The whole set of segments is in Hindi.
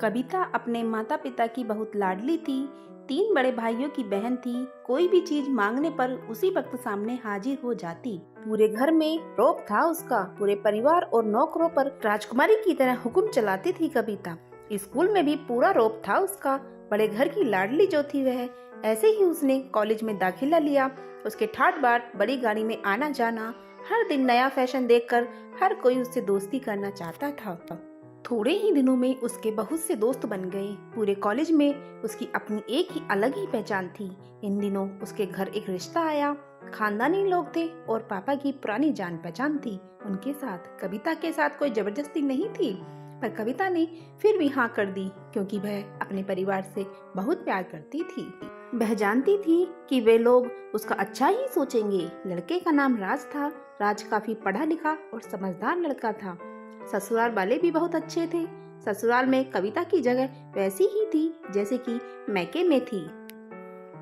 कविता अपने माता पिता की बहुत लाडली थी। 3 बड़े भाइयों की बहन थी। कोई भी चीज मांगने पर उसी वक्त सामने हाजिर हो जाती। पूरे घर में रौब था उसका। पूरे परिवार और नौकरों पर राजकुमारी की तरह हुक्म चलाती थी कविता। स्कूल में भी पूरा रौब था उसका। बड़े घर की लाडली जो थी वह। ऐसे ही उसने कॉलेज में दाखिला लिया। उसके ठाट बाट, बड़ी गाड़ी में आना जाना, हर दिन नया फैशन देखकर हर कोई उससे दोस्ती करना चाहता था। थोड़े ही दिनों में उसके बहुत से दोस्त बन गए। पूरे कॉलेज में उसकी अपनी एक ही अलग ही पहचान थी। इन दिनों उसके घर एक रिश्ता आया। खानदानी लोग थे और पापा की पुरानी जान पहचान थी उनके साथ। कविता के साथ कोई जबरदस्ती नहीं थी, पर कविता ने फिर भी हाँ कर दी, क्योंकि वह अपने परिवार से बहुत प्यार करती थी। वह जानती थी कि वे लोग उसका अच्छा ही सोचेंगे। लड़के का नाम राज था। राज काफी पढ़ा लिखा और समझदार लड़का था। ससुराल वाले भी बहुत अच्छे थे। ससुराल में कविता की जगह वैसी ही थी जैसे कि मैके में थी।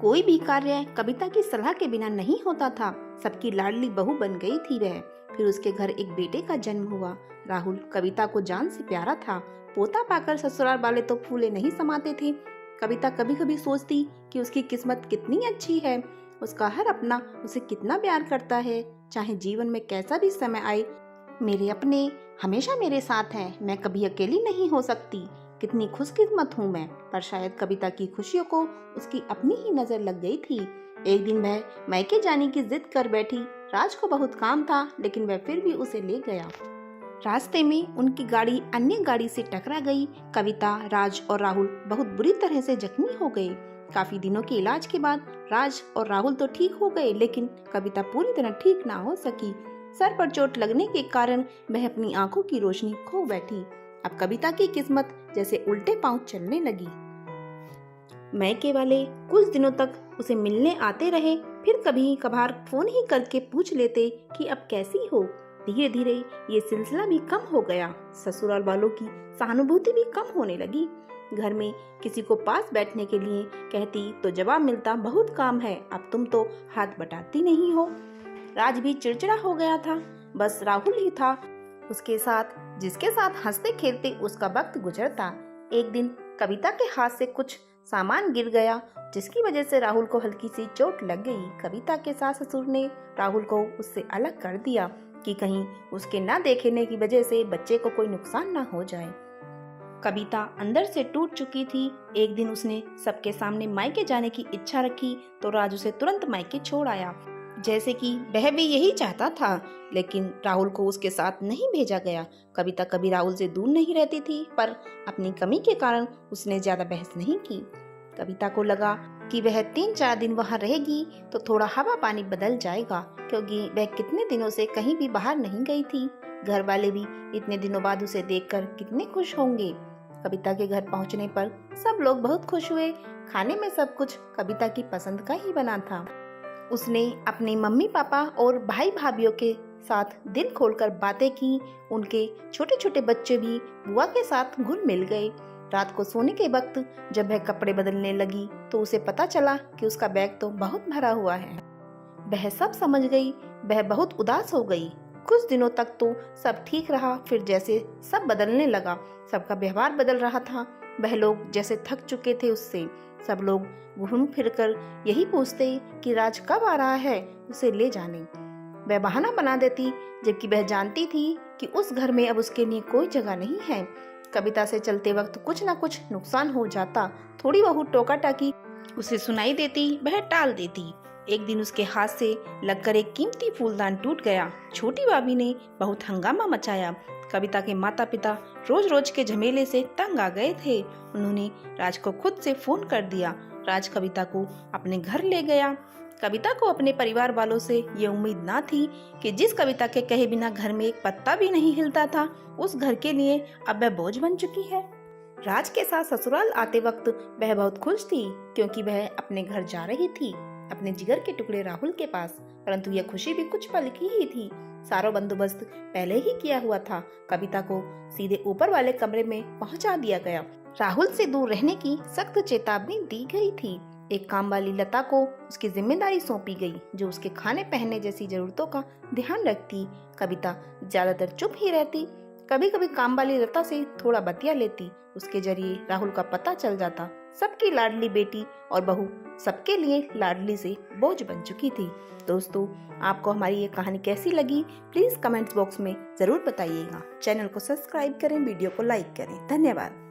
कोई भी कार्य कविता की सलाह के बिना नहीं होता था। सबकी लाडली बहू बन गई थी वह। फिर उसके घर एक बेटे का जन्म हुआ। राहुल कविता को जान से प्यारा था। पोता पाकर ससुराल वाले तो फूले नहीं समाते थे। कविता कभी कभी सोचती कि उसकी किस्मत कितनी अच्छी है। उसका हर अपना उसे कितना प्यार करता है। चाहे जीवन में कैसा भी समय आए, मेरे अपने हमेशा मेरे साथ हैं। मैं कभी अकेली नहीं हो सकती। कितनी खुशकिस्मत हूँ मैं। पर शायद कविता की खुशियों को उसकी अपनी ही नजर लग गई थी। एक दिन वह मैके जाने की जिद कर बैठी। राज को बहुत काम था, लेकिन वह फिर भी उसे ले गया। रास्ते में उनकी गाड़ी अन्य गाड़ी से टकरा गई। कविता, राज और राहुल बहुत बुरी तरह से जख्मी हो गए। काफी दिनों के इलाज के बाद राज और राहुल तो ठीक हो गए, लेकिन कविता पूरी तरह ठीक ना हो सकी। सर पर चोट लगने के कारण वह अपनी आंखों की रोशनी खो बैठी। अब कविता की किस्मत जैसे उल्टे पांव चलने लगी। मैके वाले कुछ दिनों तक उसे मिलने आते रहे, फिर कभी कभार फोन ही करके पूछ लेते कि अब कैसी हो। धीरे धीरे ये सिलसिला भी कम हो गया। ससुराल वालों की सहानुभूति भी कम होने लगी। घर में किसी को पास बैठने के लिए कहती तो जवाब मिलता, बहुत काम है, अब तुम तो हाथ बटाती नहीं हो। राज भी चिड़चिड़ा हो गया था। बस राहुल ही था उसके साथ, जिसके साथ हंसते खेलते उसका वक्त गुजरता। एक दिन कविता के हाथ से कुछ सामान गिर गया, जिसकी वजह से राहुल को हल्की सी चोट लग गई। कविता के सास ससुर ने राहुल को उससे अलग कर दिया कि कहीं उसके ना देखने की वजह से बच्चे को कोई नुकसान ना हो जाए। कविता अंदर से टूट चुकी थी। एक दिन उसने सबके सामने मायके जाने की इच्छा रखी तो राज उसे तुरंत मायके छोड़ आया, जैसे कि वह भी यही चाहता था। लेकिन राहुल को उसके साथ नहीं भेजा गया। कविता कभी राहुल से दूर नहीं रहती थी, पर अपनी कमी के कारण उसने ज्यादा बहस नहीं की। कविता को लगा कि वह 3-4 दिन वहां रहेगी तो थोड़ा हवा पानी बदल जाएगा, क्योंकि वह कितने दिनों से कहीं भी बाहर नहीं गई थी। घर वाले भी इतने दिनों बाद उसे देखकर कितने खुश होंगे। कविता के घर पहुंचने पर सब लोग बहुत खुश हुए। खाने में सब कुछ कविता की पसंद का ही बना था। उसने अपने मम्मी पापा और भाई भाभीियों के साथ दिल खोलकर बातें की। उनके छोटे छोटे बच्चे भी बुआ के साथ घुल मिल गए। रात को सोने के वक्त जब वह कपड़े बदलने लगी तो उसे पता चला कि उसका बैग तो बहुत भरा हुआ है। वह सब समझ गई। वह बहुत उदास हो गई। कुछ दिनों तक तो सब ठीक रहा, फिर जैसे सब बदलने लगा। सबका व्यवहार बदल रहा था। वह लोग जैसे थक चुके थे उससे। सब लोग घूम फिरकर यही पूछते कि राज कब आ रहा है, उसे ले जाने। वह बहाना बना देती, जबकि वह जानती थी कि उस घर में अब उसके लिए कोई जगह नहीं है। कविता से चलते वक्त कुछ न कुछ नुकसान हो जाता। थोड़ी बहुत टोका टाकी उसे सुनाई देती, वह टाल देती। एक दिन उसके हाथ से लगकर एक कीमती फूलदान टूट गया। छोटी भाभी ने बहुत हंगामा मचाया। कविता के माता पिता रोज रोज के झमेले से तंग आ गए थे। उन्होंने राज को खुद से फोन कर दिया। राज कविता को अपने घर ले गया। कविता को अपने परिवार वालों से ये उम्मीद ना थी कि जिस कविता के कहे बिना घर में एक पत्ता भी नहीं हिलता था, उस घर के लिए अब वह बोझ बन चुकी है। राज के साथ ससुराल आते वक्त वह बहुत खुश थी, क्योंकि वह अपने घर जा रही थी, अपने जिगर के टुकड़े राहुल के पास। परंतु यह खुशी भी कुछ पल की ही थी। सारा बंदोबस्त पहले ही किया हुआ था। कविता को सीधे ऊपर वाले कमरे में पहुंचा दिया गया। राहुल से दूर रहने की सख्त चेतावनी दी गई थी। एक काम वाली लता को उसकी जिम्मेदारी सौंपी गई, जो उसके खाने पहनने जैसी जरूरतों का ध्यान रखती। कविता ज्यादातर चुप ही रहती। कभी कभी काम वाली लता से थोड़ा बतिया लेती। उसके जरिए राहुल का पता चल जाता। सबकी लाडली बेटी और बहू सबके लिए लाडली से बोझ बन चुकी थी। दोस्तों, आपको हमारी ये कहानी कैसी लगी प्लीज कमेंट्स बॉक्स में जरूर बताइएगा। चैनल को सब्सक्राइब करें, वीडियो को लाइक करें। धन्यवाद।